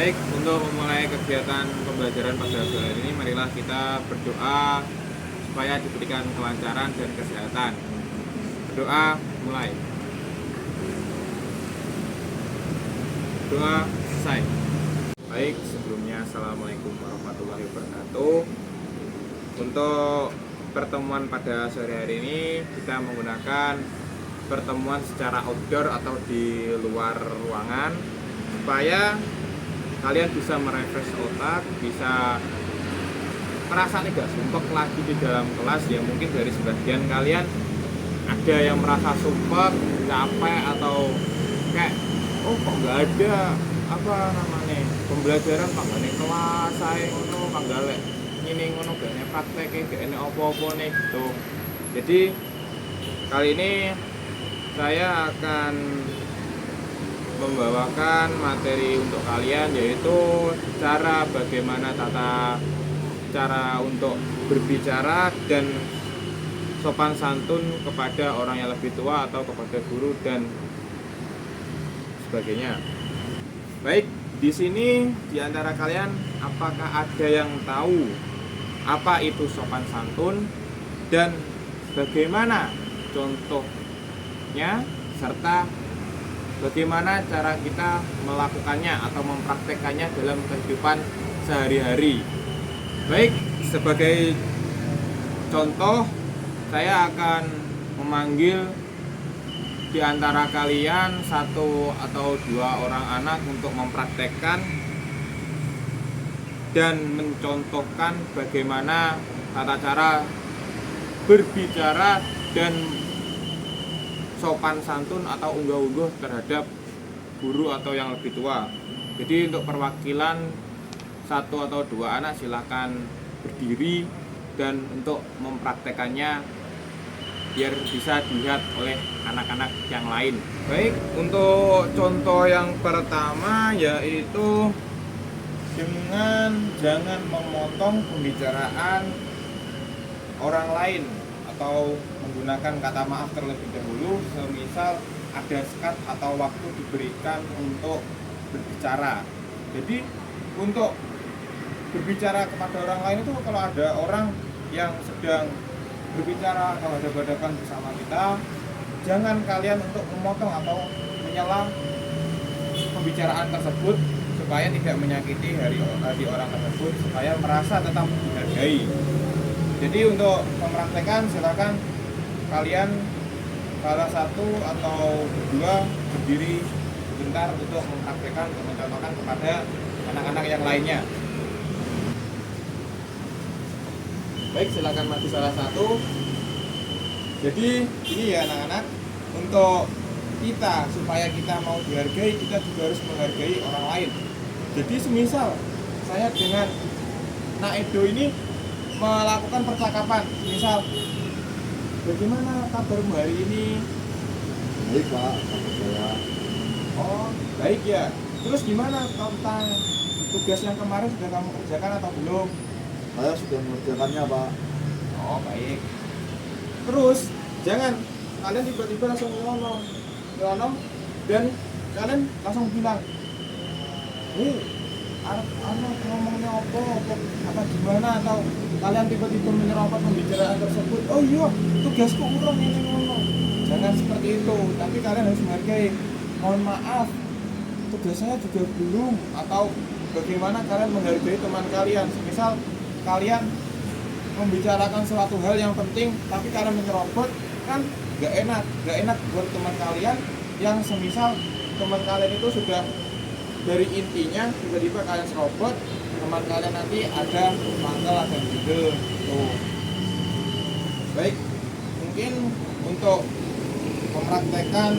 Baik, untuk memulai kegiatan pembelajaran pada sore hari ini, marilah kita berdoa supaya diberikan kelancaran dan kesehatan. Berdoa mulai. Doa selesai. Baik, sebelumnya Assalamualaikum warahmatullahi wabarakatuh. Untuk pertemuan pada sore hari ini, kita menggunakan pertemuan secara outdoor atau di luar ruangan supaya kalian bisa merefresh otak, bisa merasa gak sumpek lagi di dalam kelas. Ya mungkin dari sebagian kalian ada yang merasa sumpek, capek, atau kayak oh kok nggak ada apa namanya pembelajaran panggane kelas saya ngono panggale ini ngono gak ene praktek gak ene apa-apa nih gitu. Jadi kali ini saya akan membawakan materi untuk kalian, yaitu bagaimana cara untuk berbicara dan sopan santun kepada orang yang lebih tua atau kepada guru dan sebagainya. Baik, di sini di antara kalian apakah ada yang tahu apa itu sopan santun dan bagaimana contohnya serta bagaimana cara kita melakukannya atau mempraktekannya dalam kehidupan sehari-hari. Baik, sebagai contoh, saya akan memanggil di antara kalian satu atau dua orang anak untuk mempraktekkan dan mencontohkan bagaimana tata cara berbicara dan sopan santun atau unggah-ungguh terhadap guru atau yang lebih tua. Jadi untuk perwakilan satu atau dua anak silakan berdiri dan untuk mempraktekannya biar bisa dilihat oleh anak-anak yang lain. Baik, untuk contoh yang pertama yaitu dengan jangan memotong pembicaraan orang lain atau menggunakan kata maaf terlebih dahulu, semisal ada sekat atau waktu diberikan untuk berbicara. Jadi untuk berbicara kepada orang lain itu kalau ada orang yang sedang berbicara atau hadap-hadapan bersama kita, jangan kalian untuk memotong atau menyela pembicaraan tersebut supaya tidak menyakiti hati orang tersebut, supaya merasa tetap dihargai. Jadi untuk mempraktekkan silakan kalian salah satu atau berdua berdiri sebentar untuk mempraktekkan dan mencontohkan kepada anak-anak yang lainnya. Baik, silakan maju salah satu. Jadi ini ya anak-anak, untuk kita supaya kita mau dihargai, kita juga harus menghargai orang lain. Jadi semisal saya dengan Nak Edo ini melakukan percakapan, misal bagaimana kabarmu hari ini? Baik Pak, kabar saya. Oh baik ya. Terus gimana tentang tugas yang kemarin sudah kamu kerjakan atau belum? Saya sudah mengerjakannya Pak. Oh baik. Terus jangan kalian tiba-tiba langsung nyelonong dan kalian langsung bilang, anak ngomongnya apa gimana, atau kalian tiba-tiba menyerempet pembicaraan tersebut. Oh iya, tugasku kurang ini ngomong. Jangan seperti itu, tapi kalian harus menghargai. Mohon maaf, tugas saya juga belum. Atau bagaimana kalian menghargai teman kalian. Misal kalian membicarakan suatu hal yang penting, tapi kalian menyerobot, kan gak enak buat teman kalian yang semisal teman kalian itu sudah dari intinya tiba-tiba kalian serobot, teman kalian nanti ada manggal, ada judul tuh. Baik, mungkin untuk mempraktekkan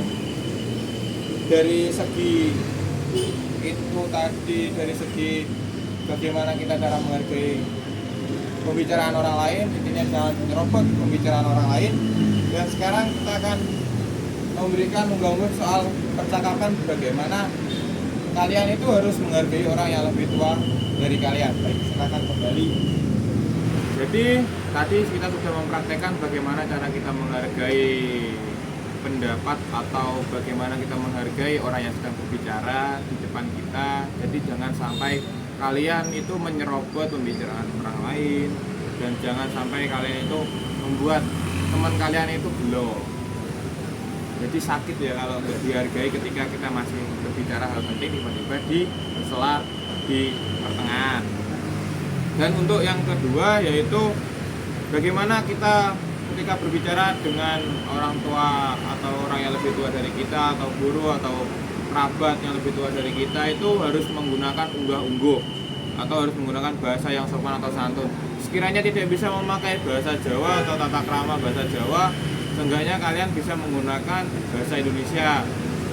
dari segi itu tadi, dari segi bagaimana kita cara menghargai pembicaraan orang lain, intinya jangan menyerobot pembicaraan orang lain. Dan sekarang kita akan memberikan ungguh-ungguh soal percakapan bagaimana kalian itu harus menghargai orang yang lebih tua dari kalian. Baik, silakan kembali. Jadi tadi kita sudah mempraktekkan bagaimana cara kita menghargai pendapat atau bagaimana kita menghargai orang yang sedang berbicara di depan kita. Jadi jangan sampai kalian itu menyerobot pembicaraan orang lain, dan jangan sampai kalian itu membuat teman kalian itu gelo. Jadi sakit ya kalau nggak dihargai ketika kita masih berbicara hal penting tiba-tiba di sela di pertengahan. Dan untuk yang kedua yaitu bagaimana kita ketika berbicara dengan orang tua atau orang yang lebih tua dari kita, atau guru atau kerabat yang lebih tua dari kita, itu harus menggunakan unggah-ungguh atau harus menggunakan bahasa yang sopan atau santun. Sekiranya tidak bisa memakai bahasa Jawa atau tata krama bahasa Jawa, seenggaknya kalian bisa menggunakan bahasa Indonesia.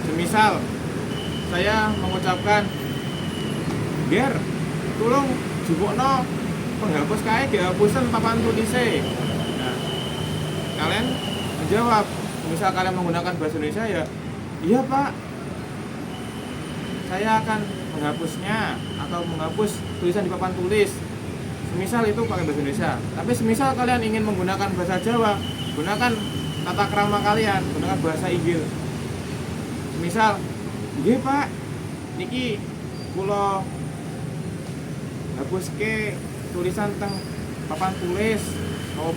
Semisal saya mengucapkan, "Ger, tolong jupukno penghapus kae dihapusen papan tulise." Nah, kalian menjawab, misal kalian menggunakan bahasa Indonesia ya, "Iya Pak, saya akan menghapusnya atau menghapus tulisan di papan tulis." Semisal itu pakai bahasa Indonesia. Tapi semisal kalian ingin menggunakan bahasa Jawa, gunakan tata krama kalian, gunakan bahasa Inggil. Misal, "Nggih Pak, niki kula hapuske tulisan teng papan tulis," atau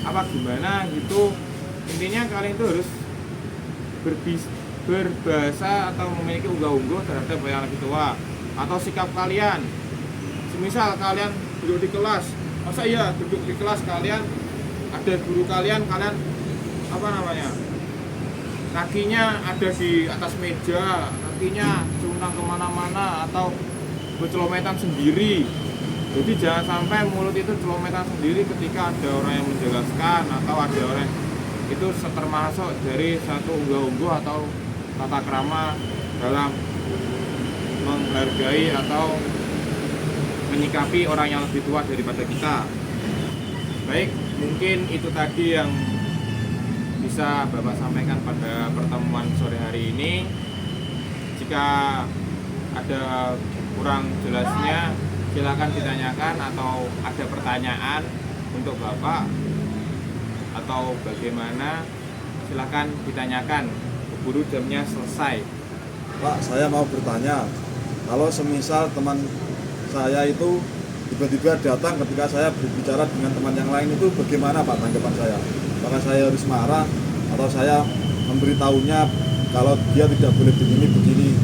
apa gimana gitu. Intinya kalian itu harus berbahasa atau memiliki unggah-ungguh terhadap yang lebih tua, atau sikap kalian. Semisal kalian duduk di kelas, masa iya duduk di kelas kalian ada guru kalian apa namanya, kakinya ada di atas meja, kakinya cungkang kemana-mana atau bercelometan sendiri. Jadi jangan sampai mulut itu celometan sendiri ketika ada orang yang menjelaskan, atau ada orang itu termasuk dari satu unggah-ungguh atau tata krama dalam menghargai atau menyikapi orang yang lebih tua daripada kita. Baik, mungkin itu tadi yang bisa Bapak sampaikan pada pertemuan sore hari ini. Jika ada kurang jelasnya, silakan ditanyakan, atau ada pertanyaan untuk Bapak atau bagaimana, silakan ditanyakan. Keburu jamnya selesai. Pak, saya mau bertanya, kalau semisal teman saya itu tiba-tiba datang ketika saya berbicara dengan teman yang lain, itu bagaimana Pak tanggapan saya? Apakah saya harus marah atau saya memberitahunya kalau dia tidak boleh begini?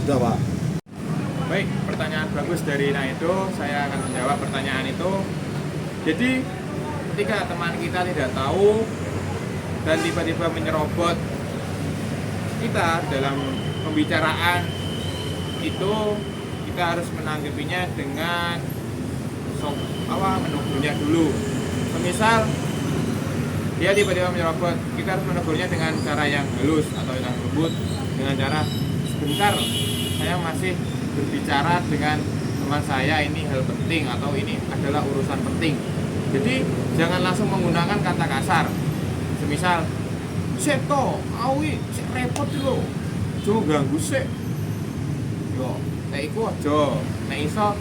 Sudah Pak. Baik, pertanyaan bagus dari Naido. Saya akan menjawab pertanyaan itu. Jadi ketika teman kita tidak tahu dan tiba-tiba menyerobot kita dalam pembicaraan, itu kita harus menanggapinya dengan menegurnya dulu. Misal dia tiba-tiba menyerobot, kita harus menegurnya dengan cara yang halus atau yang lembut, dengan cara, "Sebentar, saya masih berbicara dengan teman saya, ini hal penting atau ini adalah urusan penting." Jadi jangan langsung menggunakan kata kasar. Semisal, "Seto, awi, sik repot lho. Jo ganggu sik." Yo, nek iku aja. Nek iso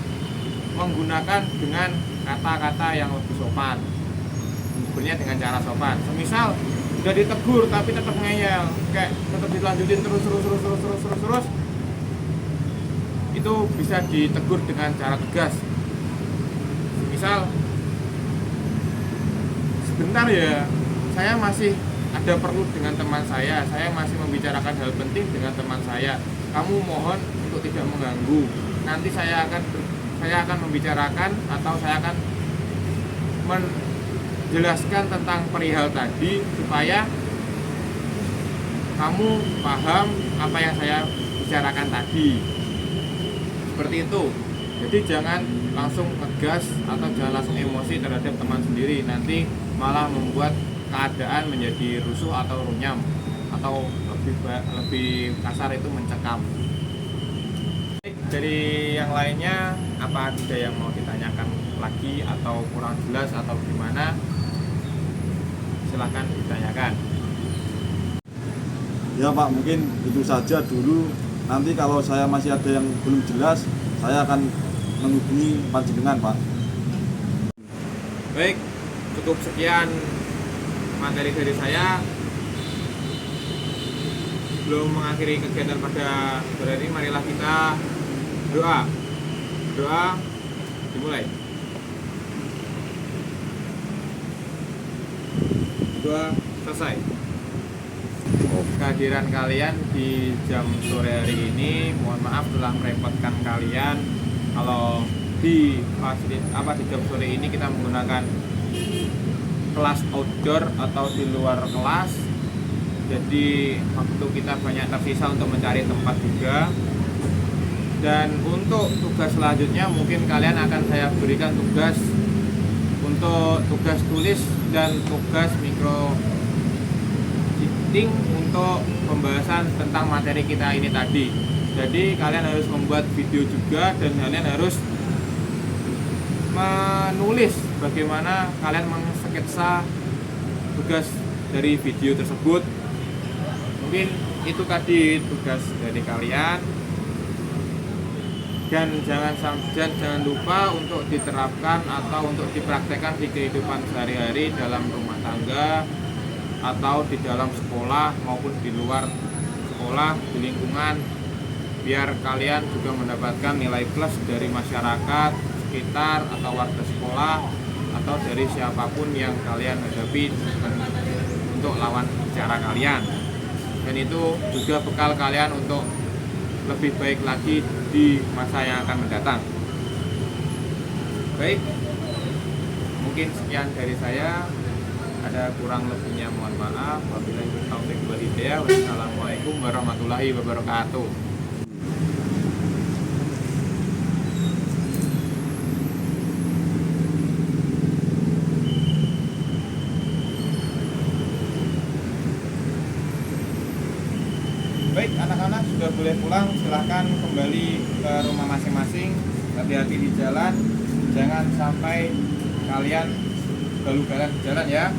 menggunakan dengan kata-kata yang lebih sopan. Menegurnya dengan cara sopan. Semisal udah ditegur tapi tetap ngeyel, kayak tetap dilanjutin terus, itu bisa ditegur dengan cara tegas. Misal, "Sebentar ya, saya masih ada perlu dengan teman saya masih membicarakan hal penting dengan teman saya. Kamu mohon untuk tidak mengganggu. Nanti saya akan membicarakan atau saya akan menjelaskan tentang perihal tadi supaya kamu paham apa yang saya bicarakan tadi." Seperti itu. Jadi jangan langsung ngegas atau jangan langsung emosi terhadap teman sendiri, nanti malah membuat keadaan menjadi rusuh atau runyam, atau lebih kasar itu mencekam. Dari yang lainnya, apa ada yang mau ditanyakan lagi atau kurang jelas atau gimana, silahkan ditanyakan. Ya Pak, mungkin itu saja dulu. Nanti kalau saya masih ada yang belum jelas, saya akan menghubungi panjenengan Pak. Baik, cukup sekian materi dari saya. sebelum mengakhiri kegiatan pada sore ini, marilah kita doa. Doa dimulai. Doa selesai. Kehadiran kalian di jam sore hari ini, mohon maaf telah merepotkan kalian. Kalau di jam sore ini kita menggunakan kelas outdoor atau di luar kelas, jadi waktu kita banyak tersisa untuk mencari tempat juga. Dan untuk tugas selanjutnya mungkin kalian akan saya berikan tugas untuk tugas tulis dan tugas micro editing untuk pembahasan tentang materi kita ini tadi. Jadi kalian harus membuat video juga dan kalian harus menulis bagaimana kalian mengsketsa tugas dari video tersebut. Mungkin itu tadi tugas dari kalian. Dan jangan lupa untuk diterapkan atau untuk dipraktekkan di kehidupan sehari-hari dalam rumah tangga atau di dalam sekolah maupun di luar sekolah, di lingkungan, biar kalian juga mendapatkan nilai plus dari masyarakat sekitar atau warga sekolah atau dari siapapun yang kalian hadapi untuk lawan bicara kalian. Dan itu juga bekal kalian untuk lebih baik lagi di masa yang akan mendatang. Baik, mungkin sekian dari saya. Ada kurang lebihnya mohon maaf. Wabillahi taufiq wal hidayah. Wassalamualaikum warahmatullahi wabarakatuh. Baik, anak-anak sudah boleh pulang, silahkan kembali ke rumah masing-masing. Hati-hati di jalan, jangan sampai kalian galugalan di jalan ya.